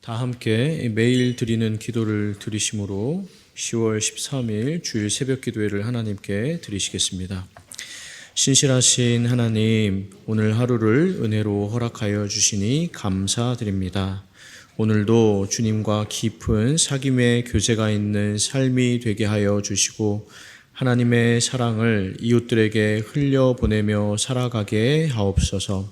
다 함께 매일 드리는 기도를 드리심으로 10월 13일 주일 새벽 기도회를 하나님께 드리시겠습니다. 신실하신 하나님, 오늘 하루를 은혜로 허락하여 주시니 감사드립니다. 오늘도 주님과 깊은 사귐의 교제가 있는 삶이 되게 하여 주시고 하나님의 사랑을 이웃들에게 흘려보내며 살아가게 하옵소서.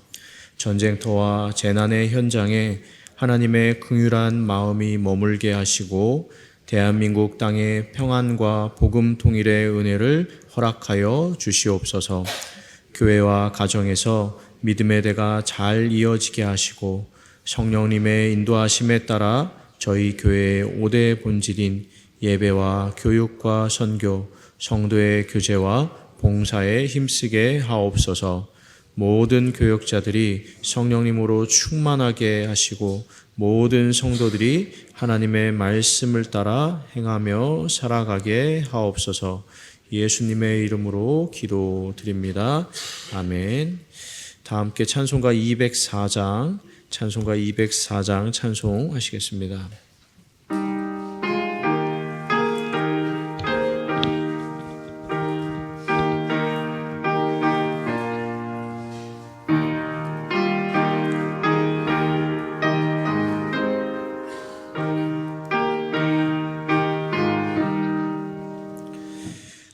전쟁터와 재난의 현장에 하나님의 긍휼한 마음이 머물게 하시고 대한민국 땅의 평안과 복음 통일의 은혜를 허락하여 주시옵소서. 교회와 가정에서 믿음의 대가 잘 이어지게 하시고 성령님의 인도하심에 따라 저희 교회의 5대 본질인 예배와 교육과 선교, 성도의 교제와 봉사에 힘쓰게 하옵소서. 모든 교역자들이 성령님으로 충만하게 하시고 모든 성도들이 하나님의 말씀을 따라 행하며 살아가게 하옵소서. 예수님의 이름으로 기도드립니다. 아멘. 다 함께 찬송가 204장 찬송하시겠습니다.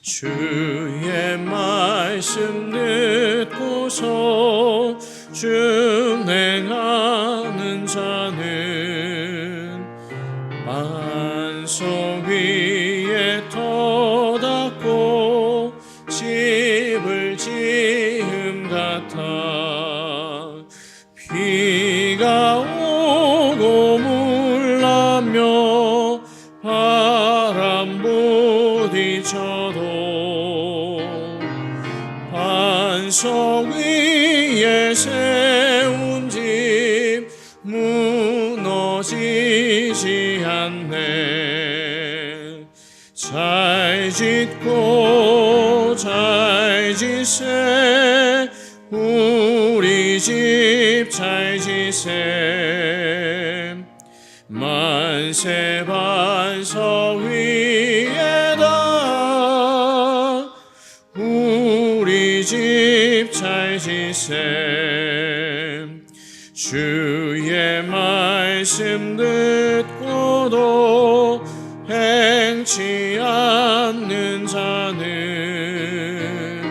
주의 말씀 듣고서 준행하는 자는 반석 위에 터닫고 집을 지음 같아. 비가 오고 물나며 바람 부딪혀도 반석 위에 세운 집 무너지지 않네. 잘 짓고 잘 지세 우리 집 잘 지세. 만세 반석 위에다 우리 집 잘 지세. 주의 말씀 듣고도 행치 않는 자는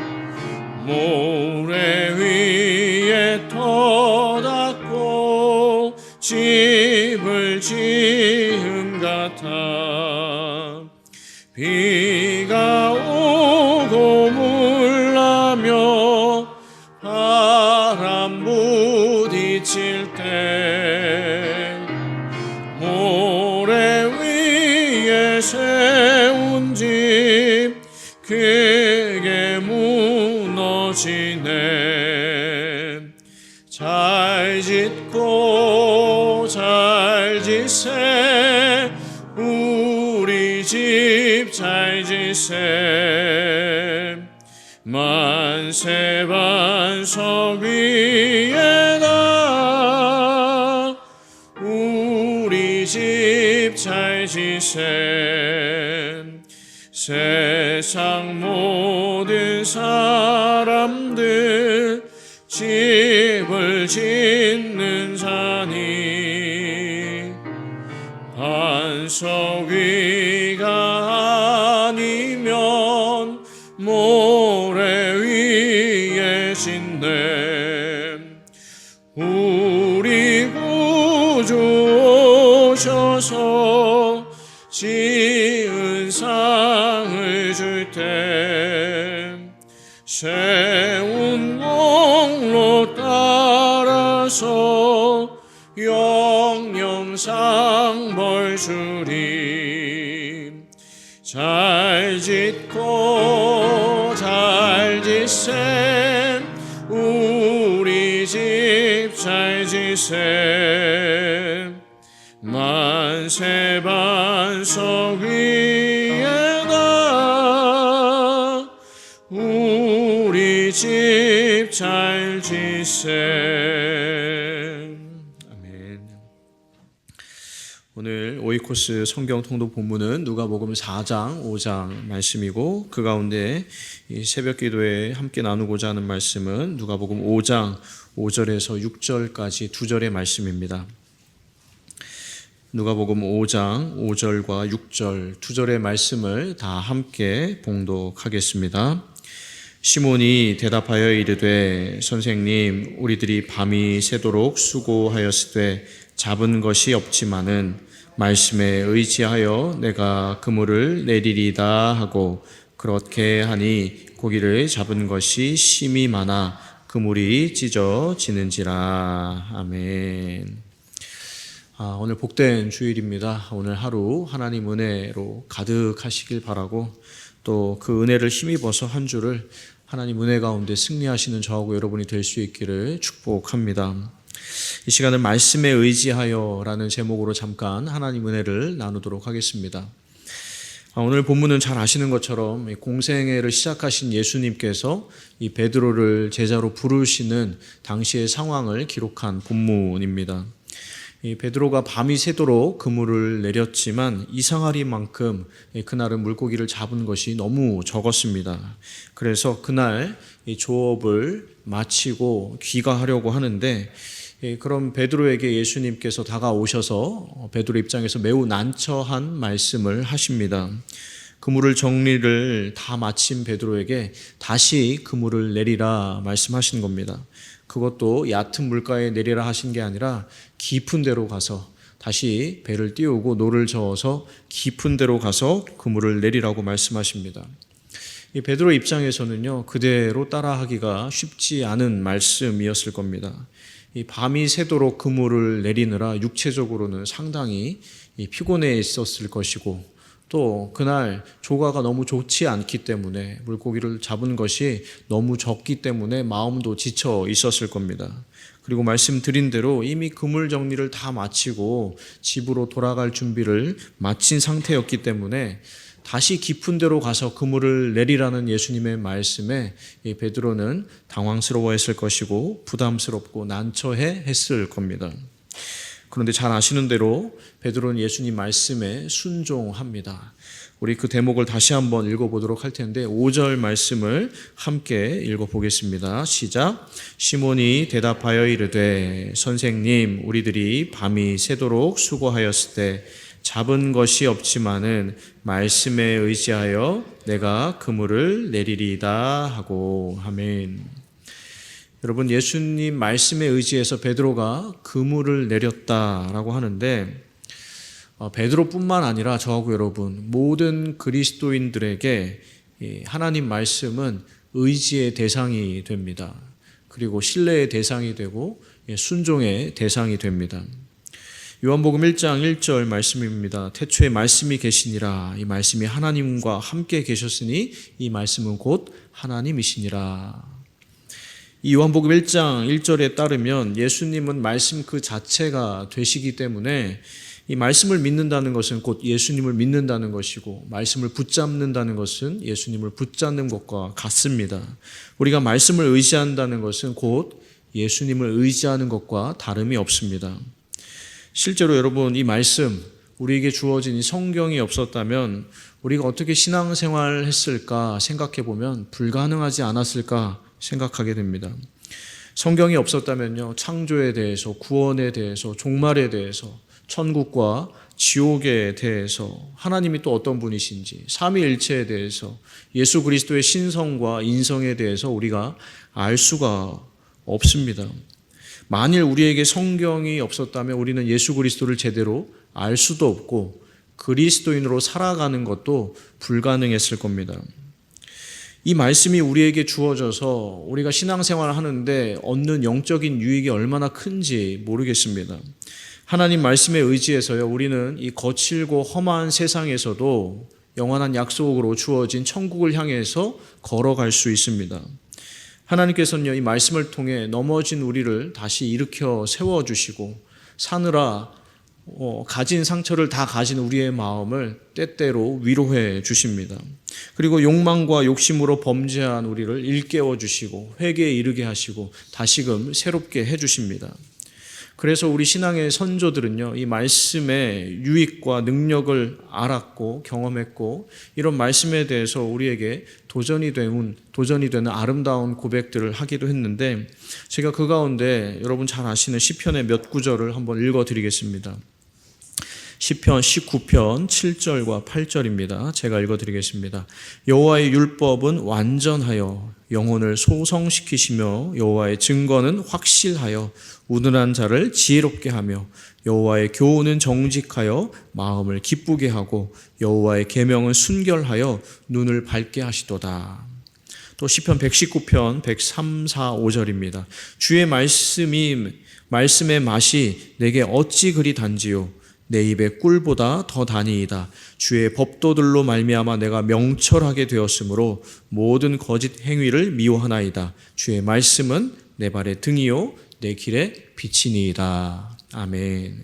모래 위에 터닫고 집을 지음 같아. 비가 오고 물나며 바람 부딪힐 때 모래 위에 세운 집 크게 무너지네. 잘 짓고 잘 지세 우리 집 잘 지세. 만세 반석 위에다 우리 집 잘 지세. 세상 모든 사람들 집을 짓는 자니 반석 위가 아니면 모래 위에 짓네. 우리 구주 오셔서 지은 상을 줄 때 세운 공로 따라서 영영상 벌 주리. 잘 짓고 잘 지세 우리 집 잘 지세. 만세 반석 위에다 우리 집 잘 지세. 아멘. 오늘 오이코스 성경 통독 본문은 누가복음 4장, 5장 말씀이고 그 가운데 이 새벽 기도에 함께 나누고자 하는 말씀은 누가복음 5장 5절에서 6절까지 두 절의 말씀입니다. 누가복음 5장 5절과 6절 두 절의 말씀을 다 함께 봉독하겠습니다. 시몬이 대답하여 이르되 선생님 우리들이 밤이 새도록 수고하였으되 잡은 것이 없지만은 말씀에 의지하여 내가 그물을 내리리다 하고 그렇게 하니 고기를 잡은 것이 심히 많아 그물이 찢어지는지라. 아멘. 오늘 복된 주일입니다. 오늘 하루 하나님 은혜로 가득하시길 바라고 또 그 은혜를 힘입어서 한 주를 하나님 은혜 가운데 승리하시는 저하고 여러분이 될 수 있기를 축복합니다. 이 시간은 말씀에 의지하여 라는 제목으로 잠깐 하나님 은혜를 나누도록 하겠습니다. 오늘 본문은 잘 아시는 것처럼 공생애를 시작하신 예수님께서 이 베드로를 제자로 부르시는 당시의 상황을 기록한 본문입니다. 이 베드로가 밤이 새도록 그물을 내렸지만 이상하리만큼 그날은 물고기를 잡은 것이 너무 적었습니다. 그래서 그날 이 조업을 마치고 귀가하려고 하는데 그럼 베드로에게 예수님께서 다가오셔서 베드로 입장에서 매우 난처한 말씀을 하십니다. 그물을 정리를 다 마친 베드로에게 다시 그물을 내리라 말씀하신 겁니다. 그것도 얕은 물가에 내리라 하신 게 아니라 깊은 데로 가서 다시 배를 띄우고 노를 저어서 깊은 데로 가서 그물을 내리라고 말씀하십니다. 이 베드로 입장에서는요, 그대로 따라하기가 쉽지 않은 말씀이었을 겁니다. 이 밤이 새도록 그물을 내리느라 육체적으로는 상당히 피곤해 있었을 것이고 또 그날 조과가 너무 좋지 않기 때문에 물고기를 잡은 것이 너무 적기 때문에 마음도 지쳐 있었을 겁니다. 그리고 말씀드린 대로 이미 그물 정리를 다 마치고 집으로 돌아갈 준비를 마친 상태였기 때문에 다시 깊은 데로 가서 그물을 내리라는 예수님의 말씀에 베드로는 당황스러워했을 것이고 부담스럽고 난처해 했을 겁니다. 그런데 잘 아시는 대로 베드로는 예수님 말씀에 순종합니다. 우리 그 대목을 다시 한번 읽어보도록 할 텐데 5절 말씀을 함께 읽어보겠습니다. 시작. 시몬이 대답하여 이르되 선생님 우리들이 밤이 새도록 수고하였을 때 잡은 것이 없지만은 말씀에 의지하여 내가 그물을 내리리다 하고. 아멘. 여러분, 예수님 말씀에 의지해서 베드로가 그물을 내렸다라고 하는데 베드로뿐만 아니라 저하고 여러분 모든 그리스도인들에게 하나님 말씀은 의지의 대상이 됩니다. 그리고 신뢰의 대상이 되고 순종의 대상이 됩니다. 요한복음 1장 1절 말씀입니다. 태초에 말씀이 계시니라. 이 말씀이 하나님과 함께 계셨으니 이 말씀은 곧 하나님이시니라. 이 요한복음 1장 1절에 따르면 예수님은 말씀 그 자체가 되시기 때문에 이 말씀을 믿는다는 것은 곧 예수님을 믿는다는 것이고 말씀을 붙잡는다는 것은 예수님을 붙잡는 것과 같습니다. 우리가 말씀을 의지한다는 것은 곧 예수님을 의지하는 것과 다름이 없습니다. 실제로 여러분 이 말씀 우리에게 주어진 이 성경이 없었다면 우리가 어떻게 신앙생활을 했을까 생각해 보면 불가능하지 않았을까 생각하게 됩니다. 성경이 없었다면요 창조에 대해서 구원에 대해서 종말에 대해서 천국과 지옥에 대해서 하나님이 또 어떤 분이신지 삼위일체에 대해서 예수 그리스도의 신성과 인성에 대해서 우리가 알 수가 없습니다. 만일 우리에게 성경이 없었다면 우리는 예수 그리스도를 제대로 알 수도 없고 그리스도인으로 살아가는 것도 불가능했을 겁니다. 이 말씀이 우리에게 주어져서 우리가 신앙생활을 하는데 얻는 영적인 유익이 얼마나 큰지 모르겠습니다. 하나님 말씀에 의지해서요 우리는 이 거칠고 험한 세상에서도 영원한 약속으로 주어진 천국을 향해서 걸어갈 수 있습니다. 하나님께서는요 이 말씀을 통해 넘어진 우리를 다시 일으켜 세워주시고 사느라 가진 상처를 다 가진 우리의 마음을 때때로 위로해 주십니다. 그리고 욕망과 욕심으로 범죄한 우리를 일깨워 주시고 회개에 이르게 하시고 다시금 새롭게 해 주십니다. 그래서 우리 신앙의 선조들은요, 이 말씀의 유익과 능력을 알았고 경험했고, 이런 말씀에 대해서 우리에게 도전이 되는 아름다운 고백들을 하기도 했는데, 제가 그 가운데 여러분 잘 아시는 시편의 몇 구절을 한번 읽어드리겠습니다. 시편 19편 7절과 8절입니다. 제가 읽어드리겠습니다. 여호와의 율법은 완전하여 영혼을 소성시키시며 여호와의 증거는 확실하여 우둔한 자를 지혜롭게 하며 여호와의 교훈은 정직하여 마음을 기쁘게 하고 여호와의 계명은 순결하여 눈을 밝게 하시도다. 또 시편 119편 103, 4, 5절입니다. 주의 말씀의 맛이 내게 어찌 그리 단지요 내 입에 꿀보다 더 다니이다. 주의 법도들로 말미암아 내가 명철하게 되었으므로 모든 거짓 행위를 미워하나이다. 주의 말씀은 내 발의 등이요 내 길에 빛이니이다. 아멘.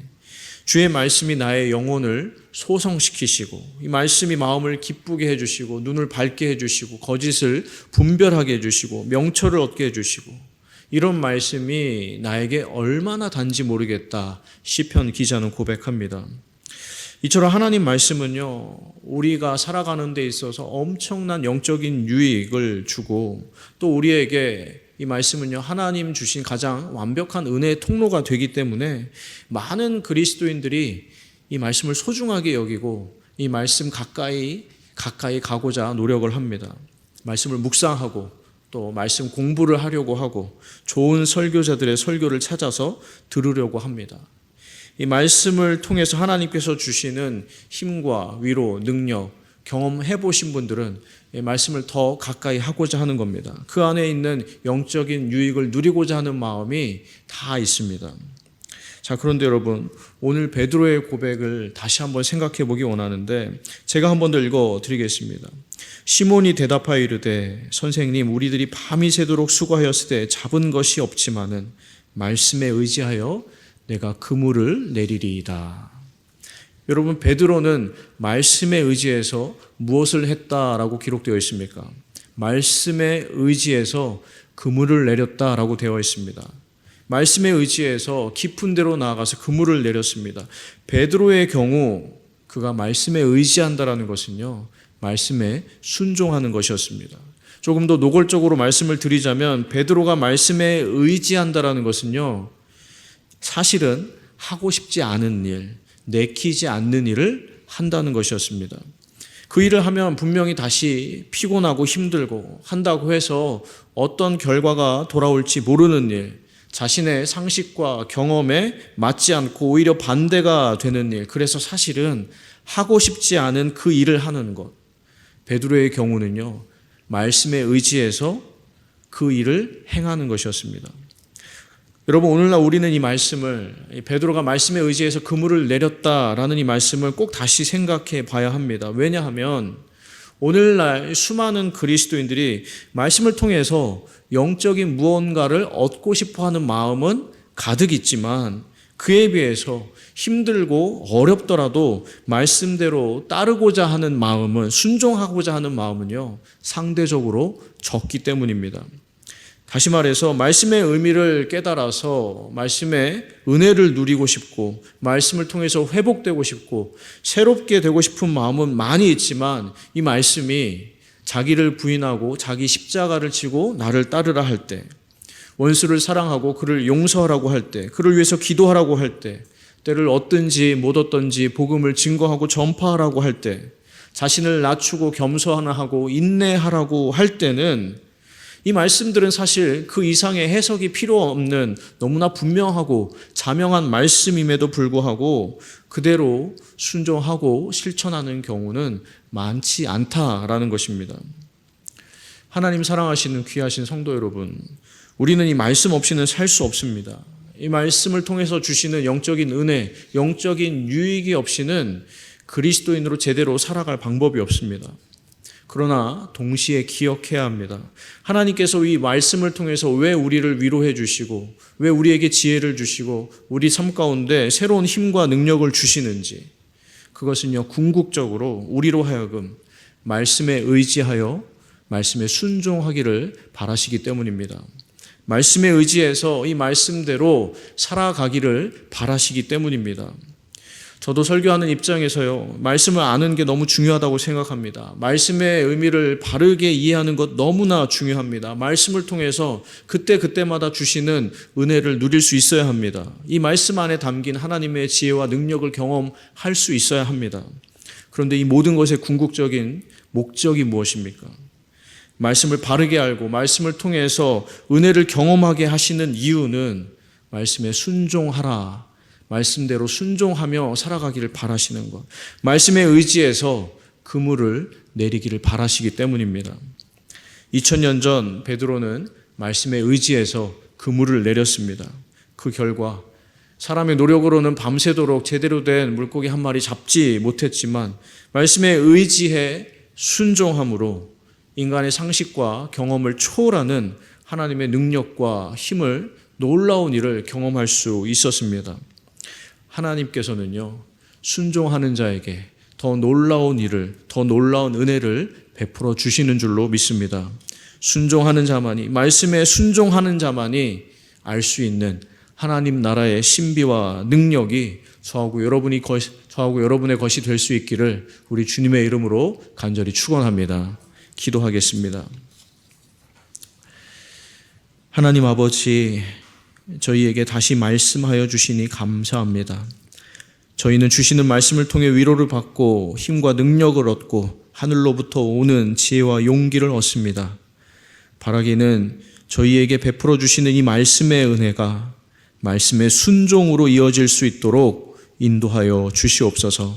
주의 말씀이 나의 영혼을 소성시키시고, 이 말씀이 마음을 기쁘게 해주시고 눈을 밝게 해주시고 거짓을 분별하게 해주시고 명철을 얻게 해주시고, 이런 말씀이 나에게 얼마나 단지 모르겠다, 시편 기자는 고백합니다. 이처럼 하나님 말씀은요, 우리가 살아가는 데 있어서 엄청난 영적인 유익을 주고, 또 우리에게 이 말씀은요, 하나님 주신 가장 완벽한 은혜의 통로가 되기 때문에 많은 그리스도인들이 이 말씀을 소중하게 여기고 이 말씀 가까이 가고자 노력을 합니다. 말씀을 묵상하고 또 말씀 공부를 하려고 하고 좋은 설교자들의 설교를 찾아서 들으려고 합니다. 이 말씀을 통해서 하나님께서 주시는 힘과 위로, 능력, 경험해 보신 분들은 이 말씀을 더 가까이 하고자 하는 겁니다. 그 안에 있는 영적인 유익을 누리고자 하는 마음이 다 있습니다. 자, 그런데 여러분, 오늘 베드로의 고백을 다시 한번 생각해 보기 원하는데, 제가 한 번 더 읽어 드리겠습니다. 시몬이 대답하여 이르되 선생님, 우리들이 밤이 새도록 수고하였으되 잡은 것이 없지만은 말씀에 의지하여 내가 그물을 내리리이다. 여러분, 베드로는 말씀에 의지해서 무엇을 했다라고 기록되어 있습니까? 말씀에 의지해서 그물을 내렸다라고 되어 있습니다. 말씀에 의지해서 깊은 데로 나아가서 그물을 내렸습니다. 베드로의 경우 그가 말씀에 의지한다라는 것은요, 말씀에 순종하는 것이었습니다. 조금 더 노골적으로 말씀을 드리자면, 베드로가 말씀에 의지한다라는 것은요, 사실은 하고 싶지 않은 일, 내키지 않는 일을 한다는 것이었습니다. 그 일을 하면 분명히 다시 피곤하고 힘들고, 한다고 해서 어떤 결과가 돌아올지 모르는 일, 자신의 상식과 경험에 맞지 않고 오히려 반대가 되는 일, 그래서 사실은 하고 싶지 않은 그 일을 하는 것. 베드로의 경우는요, 말씀에 의지해서 그 일을 행하는 것이었습니다. 여러분, 오늘날 우리는 이 말씀을, 베드로가 말씀에 의지해서 그물을 내렸다라는 이 말씀을 꼭 다시 생각해 봐야 합니다. 왜냐하면 오늘날 수많은 그리스도인들이 말씀을 통해서 영적인 무언가를 얻고 싶어하는 마음은 가득 있지만, 그에 비해서 힘들고 어렵더라도 말씀대로 따르고자 하는 마음은, 순종하고자 하는 마음은요, 상대적으로 적기 때문입니다. 다시 말해서 말씀의 의미를 깨달아서 말씀의 은혜를 누리고 싶고 말씀을 통해서 회복되고 싶고 새롭게 되고 싶은 마음은 많이 있지만, 이 말씀이 자기를 부인하고 자기 십자가를 지고 나를 따르라 할 때, 원수를 사랑하고 그를 용서하라고 할 때, 그를 위해서 기도하라고 할 때, 때를 얻든지 못 얻든지 복음을 증거하고 전파하라고 할 때, 자신을 낮추고 겸손하고 인내하라고 할 때는 이 말씀들은 사실 그 이상의 해석이 필요 없는 너무나 분명하고 자명한 말씀임에도 불구하고 그대로 순종하고 실천하는 경우는 많지 않다라는 것입니다. 하나님 사랑하시는 귀하신 성도 여러분, 우리는 이 말씀 없이는 살 수 없습니다. 이 말씀을 통해서 주시는 영적인 은혜, 영적인 유익이 없이는 그리스도인으로 제대로 살아갈 방법이 없습니다. 그러나 동시에 기억해야 합니다. 하나님께서 이 말씀을 통해서 왜 우리를 위로해 주시고 왜 우리에게 지혜를 주시고 우리 삶 가운데 새로운 힘과 능력을 주시는지, 그것은요, 궁극적으로 우리로 하여금 말씀에 의지하여 말씀에 순종하기를 바라시기 때문입니다. 말씀에 의지해서 이 말씀대로 살아가기를 바라시기 때문입니다. 저도 설교하는 입장에서요, 말씀을 아는 게 너무 중요하다고 생각합니다. 말씀의 의미를 바르게 이해하는 것 너무나 중요합니다. 말씀을 통해서 그때그때마다 주시는 은혜를 누릴 수 있어야 합니다. 이 말씀 안에 담긴 하나님의 지혜와 능력을 경험할 수 있어야 합니다. 그런데 이 모든 것의 궁극적인 목적이 무엇입니까? 말씀을 바르게 알고 말씀을 통해서 은혜를 경험하게 하시는 이유는 말씀에 순종하라, 말씀대로 순종하며 살아가기를 바라시는 것, 말씀에 의지해서 그물을 내리기를 바라시기 때문입니다. 2000년 전 베드로는 말씀에 의지해서 그물을 내렸습니다. 그 결과 사람의 노력으로는 밤새도록 제대로 된 물고기 한 마리 잡지 못했지만 말씀에 의지해 순종함으로 인간의 상식과 경험을 초월하는 하나님의 능력과 힘을, 놀라운 일을 경험할 수 있었습니다. 하나님께서는요, 순종하는 자에게 더 놀라운 일을, 더 놀라운 은혜를 베풀어 주시는 줄로 믿습니다. 순종하는 자만이, 말씀에 순종하는 자만이 알 수 있는 하나님 나라의 신비와 능력이 저하고 여러분의 것이 될 수 있기를 우리 주님의 이름으로 간절히 축원합니다. 기도하겠습니다. 하나님 아버지, 저희에게 다시 말씀하여 주시니 감사합니다. 저희는 주시는 말씀을 통해 위로를 받고 힘과 능력을 얻고 하늘로부터 오는 지혜와 용기를 얻습니다. 바라기는 저희에게 베풀어 주시는 이 말씀의 은혜가 말씀의 순종으로 이어질 수 있도록 인도하여 주시옵소서.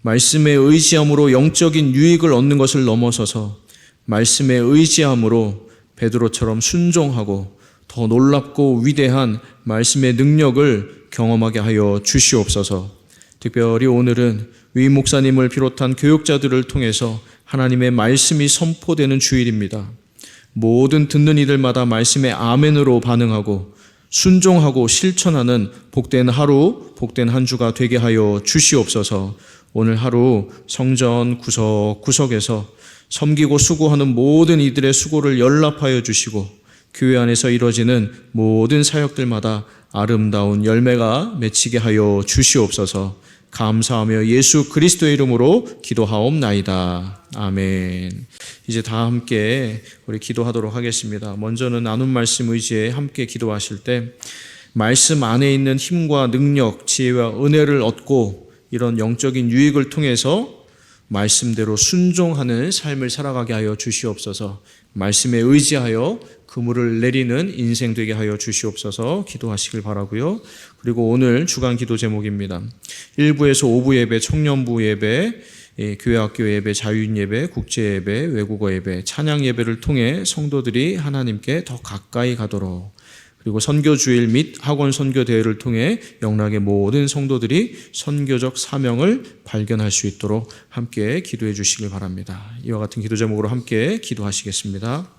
말씀에 의지함으로 영적인 유익을 얻는 것을 넘어서서 말씀에 의지함으로 베드로처럼 순종하고 더 놀랍고 위대한 말씀의 능력을 경험하게 하여 주시옵소서. 특별히 오늘은 위 목사님을 비롯한 교육자들을 통해서 하나님의 말씀이 선포되는 주일입니다. 모든 듣는 이들마다 말씀의 아멘으로 반응하고 순종하고 실천하는 복된 하루, 복된 한 주가 되게 하여 주시옵소서. 오늘 하루 성전 구석구석에서 섬기고 수고하는 모든 이들의 수고를 연락하여 주시고 교회 안에서 이루어지는 모든 사역들마다 아름다운 열매가 맺히게 하여 주시옵소서. 감사하며 예수 그리스도의 이름으로 기도하옵나이다. 아멘. 이제 다 함께 우리 기도하도록 하겠습니다. 먼저는 나눈 말씀 의지에 함께 기도하실 때 말씀 안에 있는 힘과 능력, 지혜와 은혜를 얻고 이런 영적인 유익을 통해서 말씀대로 순종하는 삶을 살아가게 하여 주시옵소서. 말씀에 의지하여 그물을 내리는 인생 되게 하여 주시옵소서. 기도하시길 바라고요. 그리고 오늘 주간 기도 제목입니다. 1부에서 5부 예배, 청년부 예배, 교회학교 예배, 자유인 예배, 국제 예배, 외국어 예배, 찬양 예배를 통해 성도들이 하나님께 더 가까이 가도록, 그리고 선교 주일 및 학원 선교 대회를 통해 영락의 모든 성도들이 선교적 사명을 발견할 수 있도록 함께 기도해 주시길 바랍니다. 이와 같은 기도 제목으로 함께 기도하시겠습니다.